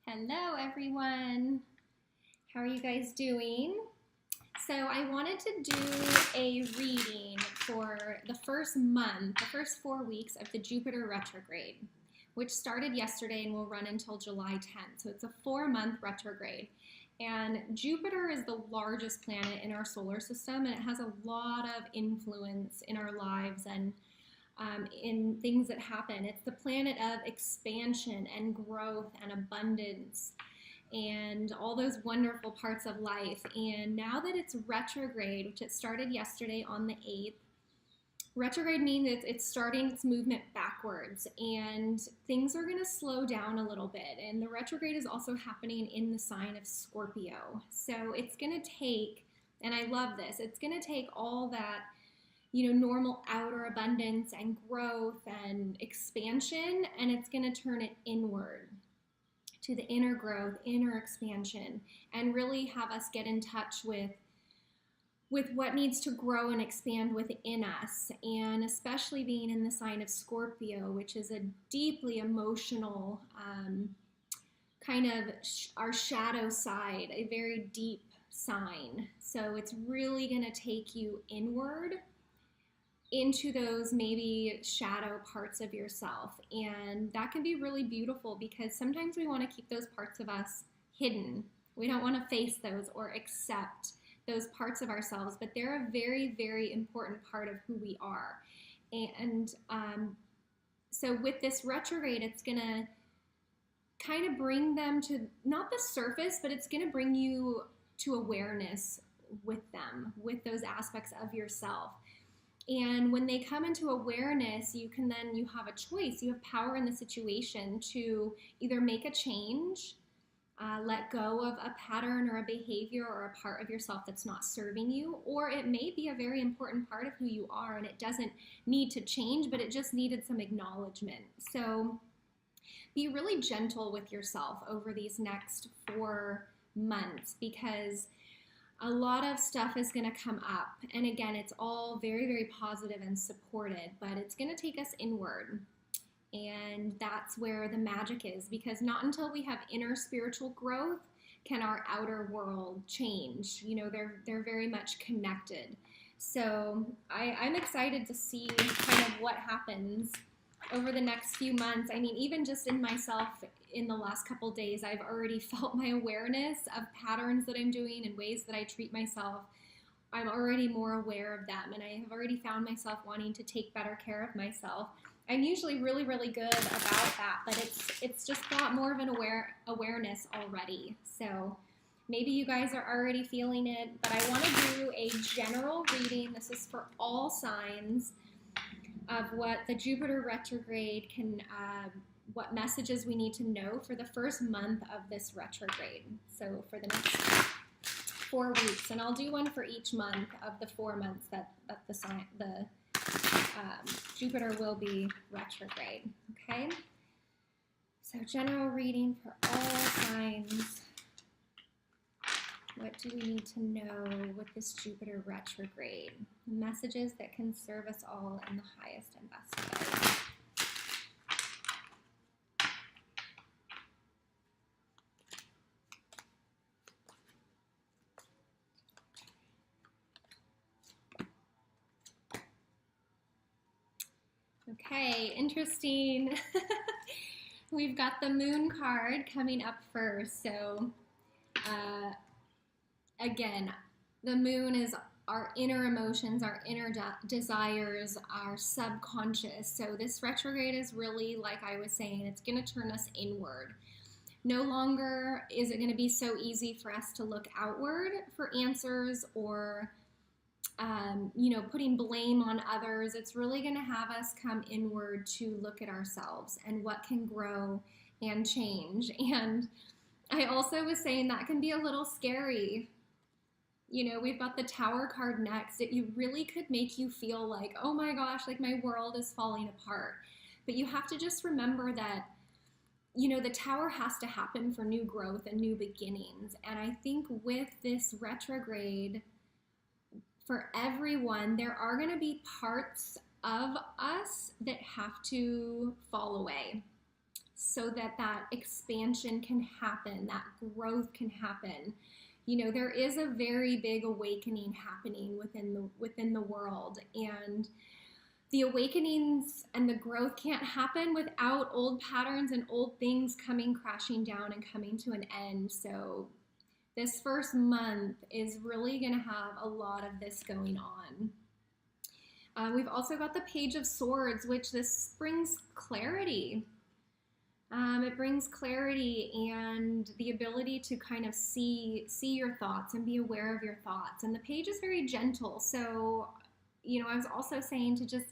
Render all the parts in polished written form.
Hello everyone, how are you guys doing? So I wanted to do a reading for the first month, the first 4 weeks of the Jupiter retrograde, which started yesterday and will run until July 10th. So it's a 4-month retrograde. And Jupiter is the largest planet in our solar system, and it has a lot of influence in our lives and in things that happen. It's the planet of expansion and growth and abundance and all those wonderful parts of life. And now that it's retrograde, which it started yesterday on the 8th, retrograde means it's starting its movement backwards, and things are going to slow down a little bit. And the retrograde is also happening in the sign of Scorpio. So it's going to take, and I love this, it's going to take all that normal outer abundance and growth and expansion, and it's going to turn it inward to the inner growth, inner expansion, and really have us get in touch with what needs to grow and expand within us. And especially being in the sign of Scorpio, which is a deeply emotional kind of our shadow side, a very deep sign. So it's really going to take you inward into those maybe shadow parts of yourself. And that can be really beautiful because sometimes we want to keep those parts of us hidden. We don't want to face those or accept those parts of ourselves, but they're a very, very important part of who we are. And so with this retrograde, it's going to kind of bring them to not the surface, but it's going to bring you to awareness with them, with those aspects of yourself. And when they come into awareness, you have a choice. You have power in the situation to either make a change, let go of a pattern or a behavior or a part of yourself that's not serving you, or it may be a very important part of who you are and it doesn't need to change, but it just needed some acknowledgement. So be really gentle with yourself over these next 4 months, because a lot of stuff is going to come up. And again, it's all very, very positive and supported, but it's going to take us inward. And that's where the magic is, because not until we have inner spiritual growth can our outer world change. They're very much connected. So I'm excited to see kind of what happens over the next few months. I mean, even just in myself in the last couple days, I've already felt my awareness of patterns that I'm doing and ways that I treat myself. I'm already more aware of them, and I have already found myself wanting to take better care of myself. I'm usually really, really good about that, but it's just got more of an awareness already. So maybe you guys are already feeling it, but I want to do a general reading. This is for all signs of what the Jupiter retrograde can, what messages we need to know for the first month of this retrograde. So for the next 4 weeks, and I'll do one for each month of the 4 months that the Jupiter will be retrograde. Okay. So general reading for all signs. What do we need to know with this Jupiter retrograde? Messages that can serve us all in the highest and best way. Okay, interesting. We've got the Moon card coming up first. So again, the Moon is our inner emotions, our inner desires, our subconscious. So this retrograde is really, like I was saying, it's going to turn us inward. No longer is it going to be so easy for us to look outward for answers or putting blame on others. It's really going to have us come inward to look at ourselves and what can grow and change. And I also was saying that can be a little scary. We've got the Tower card next. It really could make you feel like, oh my gosh, like my world is falling apart. But you have to just remember that, the Tower has to happen for new growth and new beginnings. And I think with this retrograde, for everyone, there are going to be parts of us that have to fall away. so that that expansion can happen, that growth can happen. You know, there is a very big awakening happening within the world, and the awakenings and the growth can't happen without old patterns and old things coming crashing down and coming to an end. So this first month is really going to have a lot of this going on. We've also got the Page of Swords, which this brings clarity. It brings clarity and the ability to kind of see your thoughts and be aware of your thoughts. And the page is very gentle. So, you know, I was also saying to just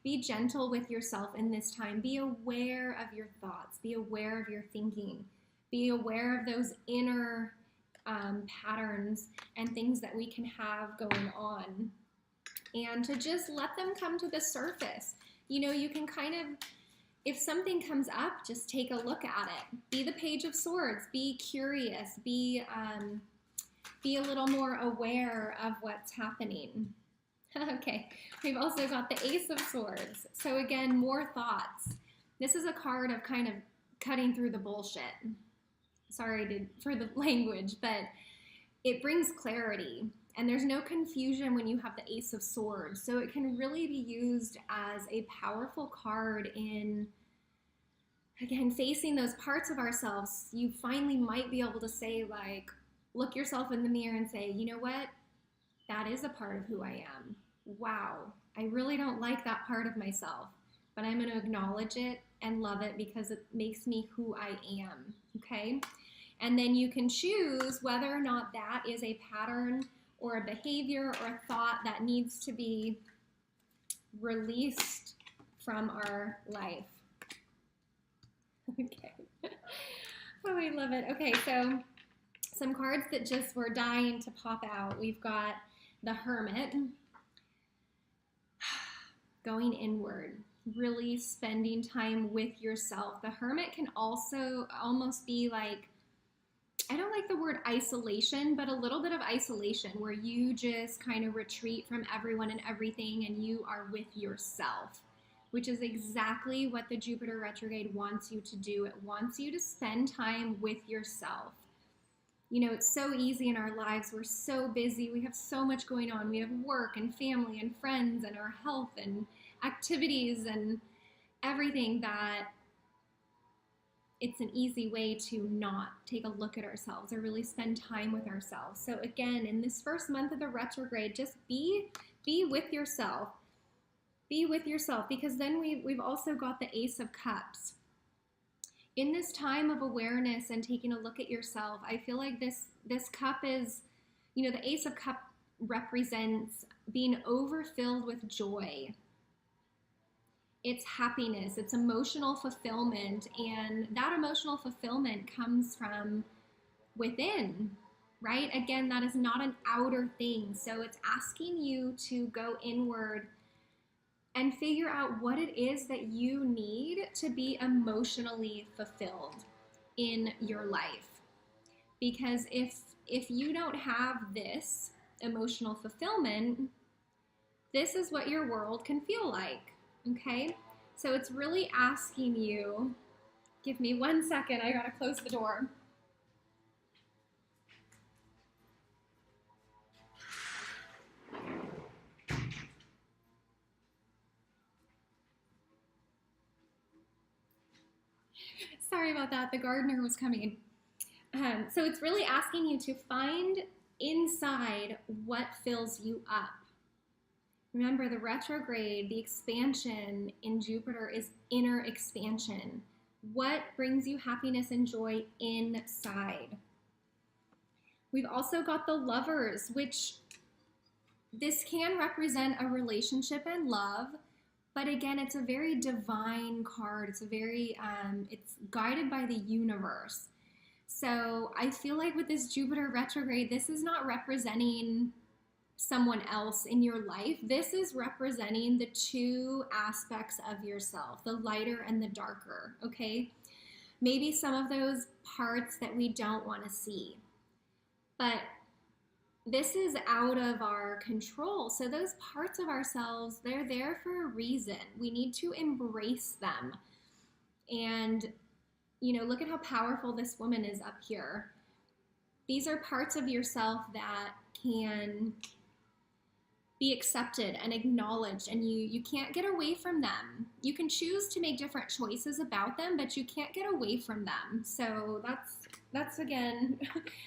be gentle with yourself in this time. Be aware of your thoughts. Be aware of your thinking. Be aware of those inner patterns and things that we can have going on. And to just let them come to the surface. You know, you can kind of, if something comes up, just take a look at it. Be the Page of Swords. Be curious. Be a little more aware of what's happening. Okay, we've also got the Ace of Swords. So again, more thoughts. This is a card of kind of cutting through the bullshit. Sorry for the language, but it brings clarity. And there's no confusion when you have the Ace of Swords. So it can really be used as a powerful card in, again, facing those parts of ourselves. You finally might be able to say, like, look yourself in the mirror and say, you know what? That is a part of who I am. Wow, I really don't like that part of myself, but I'm going to acknowledge it and love it because it makes me who I am, okay? And then you can choose whether or not that is a pattern or a behavior or a thought that needs to be released from our life. Okay. Oh, I love it. Okay, so some cards that just were dying to pop out. We've got the Hermit, going inward, really spending time with yourself. The Hermit can also almost be like, I don't like the word isolation, but a little bit of isolation where you just kind of retreat from everyone and everything and you are with yourself, which is exactly what the Jupiter retrograde wants you to do. It wants you to spend time with yourself. You know, it's so easy in our lives. We're so busy. We have so much going on. We have work and family and friends and our health and activities and everything that it's an easy way to not take a look at ourselves or really spend time with ourselves. So again, in this first month of the retrograde, just be with yourself. Be with yourself, because then we've also got the Ace of Cups. In this time of awareness and taking a look at yourself, I feel like this cup is, you know, the Ace of Cups represents being overfilled with joy. It's happiness, it's emotional fulfillment, and that emotional fulfillment comes from within, right? Again, that is not an outer thing. So it's asking you to go inward and figure out what it is that you need to be emotionally fulfilled in your life. Because if you don't have this emotional fulfillment, this is what your world can feel like, okay? So it's really asking you, give me 1 second, I gotta close the door. Sorry about that, the gardener was coming. So it's really asking you to find inside what fills you up. Remember, the retrograde, the expansion in Jupiter is inner expansion. What brings you happiness and joy inside? We've also got the Lovers, which this can represent a relationship and love, but again, it's a very divine card. It's a very, it's guided by the universe. So I feel like with this Jupiter retrograde, this is not representing someone else in your life. This is representing the two aspects of yourself, the lighter and the darker, okay? Maybe some of those parts that we don't want to see, but this is out of our control. So those parts of ourselves, they're there for a reason. We need to embrace them. And you know, look at how powerful this woman is up here. These are parts of yourself that can be accepted and acknowledged, and you can't get away from them. You can choose to make different choices about them, but you can't get away from them. So that's again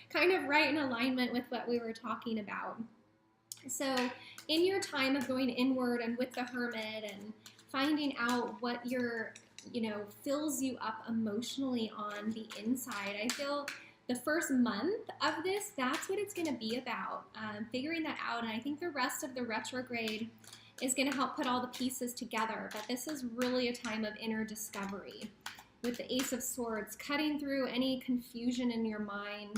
kind of right in alignment with what we were talking about. So in your time of going inward and with the Hermit and finding out what your, you know, fills you up emotionally on the inside, I feel the first month of this, that's what it's going to be about, figuring that out. And I think the rest of the retrograde is going to help put all the pieces together. But this is really a time of inner discovery with the Ace of Swords, cutting through any confusion in your mind,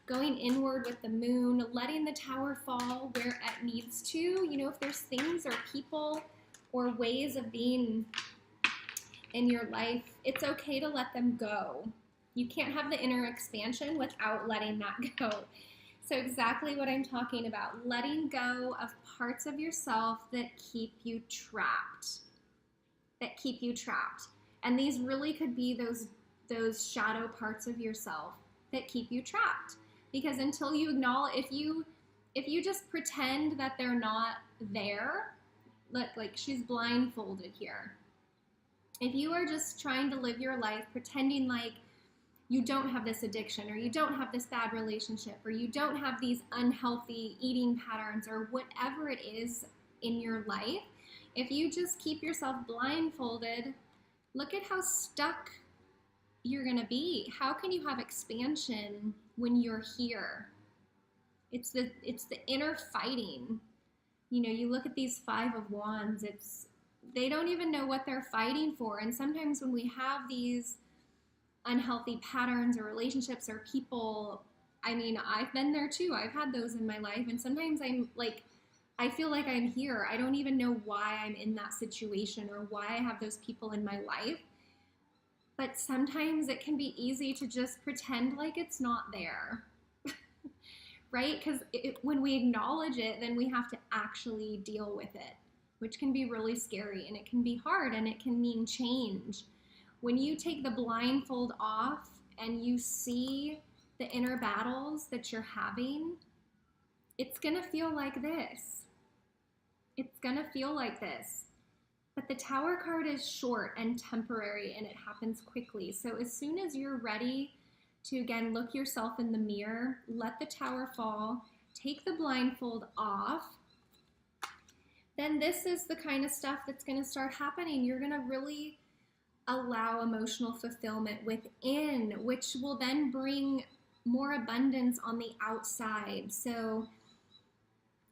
going inward with the Moon, letting the Tower fall where it needs to. You know, if there's things or people or ways of being in your life, it's okay to let them go. You can't have the inner expansion without letting that go. So exactly what I'm talking about, letting go of parts of yourself that keep you trapped, And these really could be those shadow parts of yourself that keep you trapped. Because until you acknowledge, if you just pretend that they're not there, like she's blindfolded here. If you are just trying to live your life pretending like you don't have this addiction, or you don't have this bad relationship, or you don't have these unhealthy eating patterns, or whatever it is in your life, if you just keep yourself blindfolded, look at how stuck you're going to be. How can you have expansion when you're here? It's the inner fighting. You know, you look at these Five of Wands, they don't even know what they're fighting for. And sometimes when we have these unhealthy patterns or relationships or people, I mean, I've been there too. I've had those in my life. And sometimes I feel like I'm here. I don't even know why I'm in that situation or why I have those people in my life. But sometimes it can be easy to just pretend like it's not there, right? Because when we acknowledge it, then we have to actually deal with it, which can be really scary, and it can be hard, and it can mean change. When you take the blindfold off and you see the inner battles that you're having, it's going to feel like this. It's going to feel like this. But the Tower card is short and temporary, and it happens quickly. So as soon as you're ready to, again, look yourself in the mirror, let the Tower fall, take the blindfold off, then this is the kind of stuff that's going to start happening. You're going to really allow emotional fulfillment within, which will then bring more abundance on the outside. So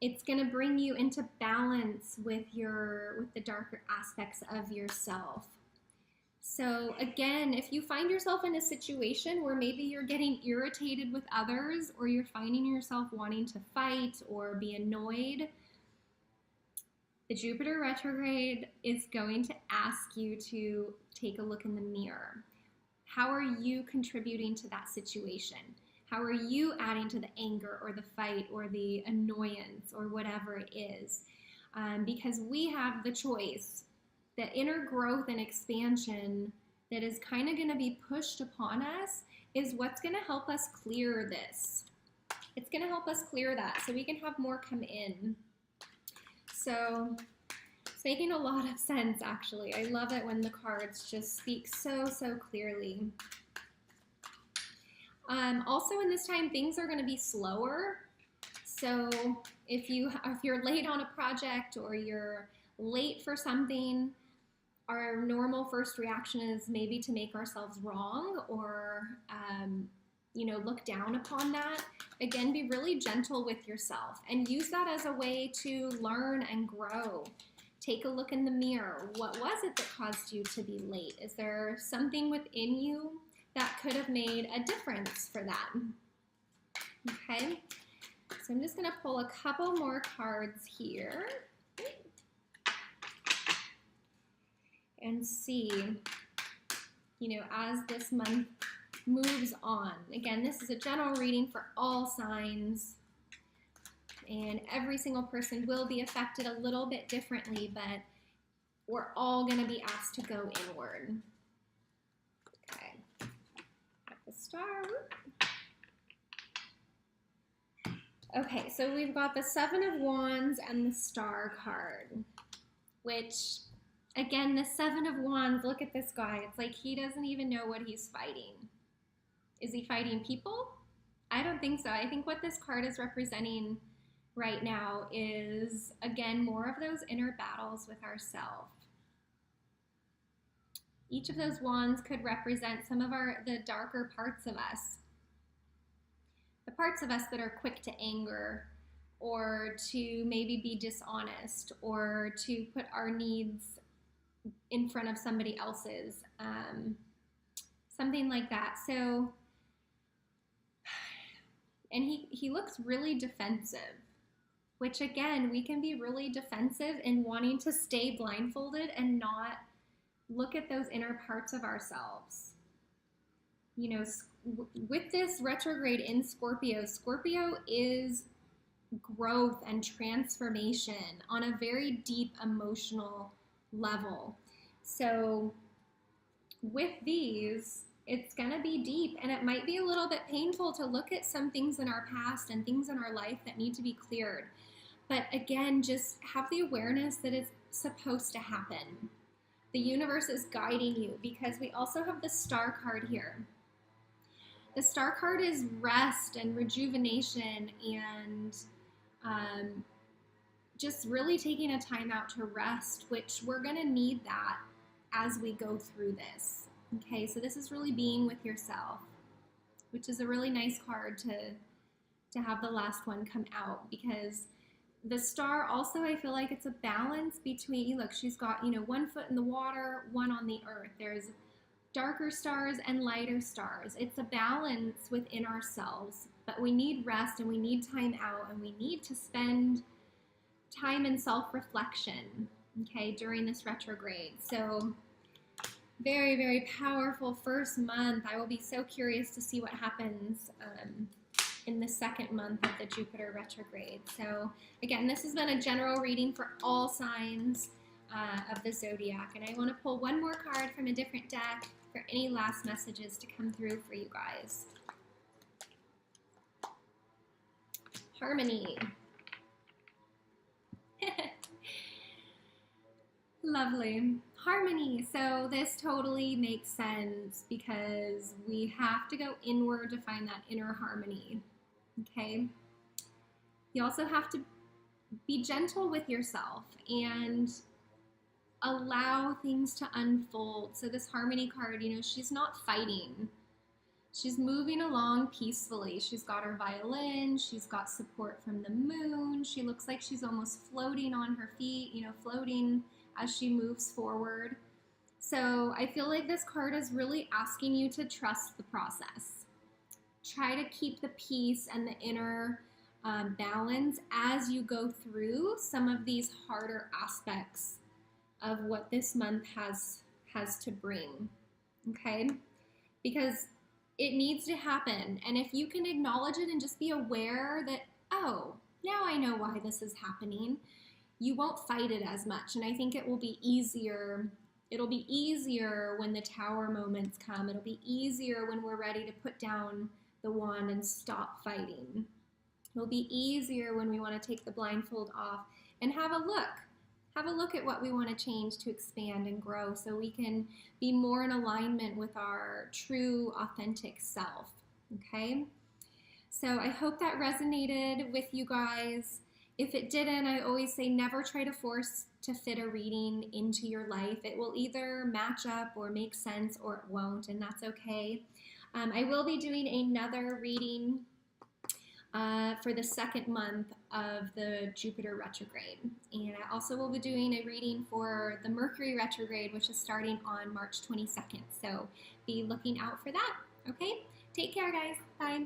it's going to bring you into balance with the darker aspects of yourself. So again, if you find yourself in a situation where maybe you're getting irritated with others, or you're finding yourself wanting to fight or be annoyed, the Jupiter retrograde is going to ask you to take a look in the mirror. How are you contributing to that situation? How are you adding to the anger or the fight or the annoyance or whatever it is? Because we have the choice. The inner growth and expansion that is kind of going to be pushed upon us is what's going to help us clear this. It's going to help us clear that so we can have more come in. So it's making a lot of sense, actually. I love it when the cards just speak so clearly. Also in this time, things are going to be slower. So if you're late on a project or you're late for something, our normal first reaction is maybe to make ourselves wrong or look down upon that. Again, be really gentle with yourself and use that as a way to learn and grow. Take a look in the mirror. What was it that caused you to be late? Is there something within you that could have made a difference for that? Okay, so I'm just going to pull a couple more cards here and see, as this month moves on. Again, this is a general reading for all signs, and every single person will be affected a little bit differently, but we're all going to be asked to go inward. Okay. star. Whoop. Okay, so we've got the Seven of Wands and the Star card, which, again, the Seven of Wands, look at this guy. It's like he doesn't even know what he's fighting. Is he fighting people? I don't think so. I think what this card is representing right now is, again, more of those inner battles with ourselves. Each of those wands could represent some of the darker parts of us. The parts of us that are quick to anger, or to maybe be dishonest, or to put our needs in front of somebody else's, something like that. So, and he looks really defensive, which again, we can be really defensive in wanting to stay blindfolded and not look at those inner parts of ourselves. You know, with this retrograde in Scorpio, Scorpio is growth and transformation on a very deep emotional level. So with these, it's going to be deep, and it might be a little bit painful to look at some things in our past and things in our life that need to be cleared. But again, just have the awareness that it's supposed to happen. The universe is guiding you, because we also have the Star card here. The Star card is rest and rejuvenation, and just really taking a time out to rest, which we're going to need that as we go through this. Okay, so this is really being with yourself, which is a really nice card to have the last one come out, because the Star also, I feel like it's a balance between, look, she's got, you know, one foot in the water, one on the earth. There's darker stars and lighter stars. It's a balance within ourselves, but we need rest and we need time out, and we need to spend time in self-reflection, okay, during this retrograde. So very, very powerful first month. I will be so curious to see what happens in the second month of the Jupiter retrograde. So again, this has been a general reading for all signs of the zodiac, and I want to pull one more card from a different deck for any last messages to come through for you guys. Harmony. Lovely. Harmony. So this totally makes sense, because we have to go inward to find that inner harmony. Okay? You also have to be gentle with yourself and allow things to unfold. So this harmony card, you know, she's not fighting. She's moving along peacefully. She's got her violin. She's got support from the moon. She looks like she's almost floating on her feet, you know, floating as she moves forward. So I feel like this card is really asking you to trust the process. Try to keep the peace and the inner balance as you go through some of these harder aspects of what this month has to bring, okay? Because it needs to happen. And if you can acknowledge it and just be aware that, oh, now I know why this is happening, you won't fight it as much. And I think it will be easier. It'll be easier when the Tower moments come. It'll be easier when we're ready to put down the wand and stop fighting. It'll be easier when we want to take the blindfold off and have a look. Have a look at what we want to change to expand and grow, so we can be more in alignment with our true, authentic self, okay? So I hope that resonated with you guys. If it didn't, I always say never try to force to fit a reading into your life. It will either match up or make sense, or it won't, and that's okay. I will be doing another reading for the second month of the Jupiter retrograde. And I also will be doing a reading for the Mercury retrograde, which is starting on March 22nd. So be looking out for that, okay? Take care, guys. Bye.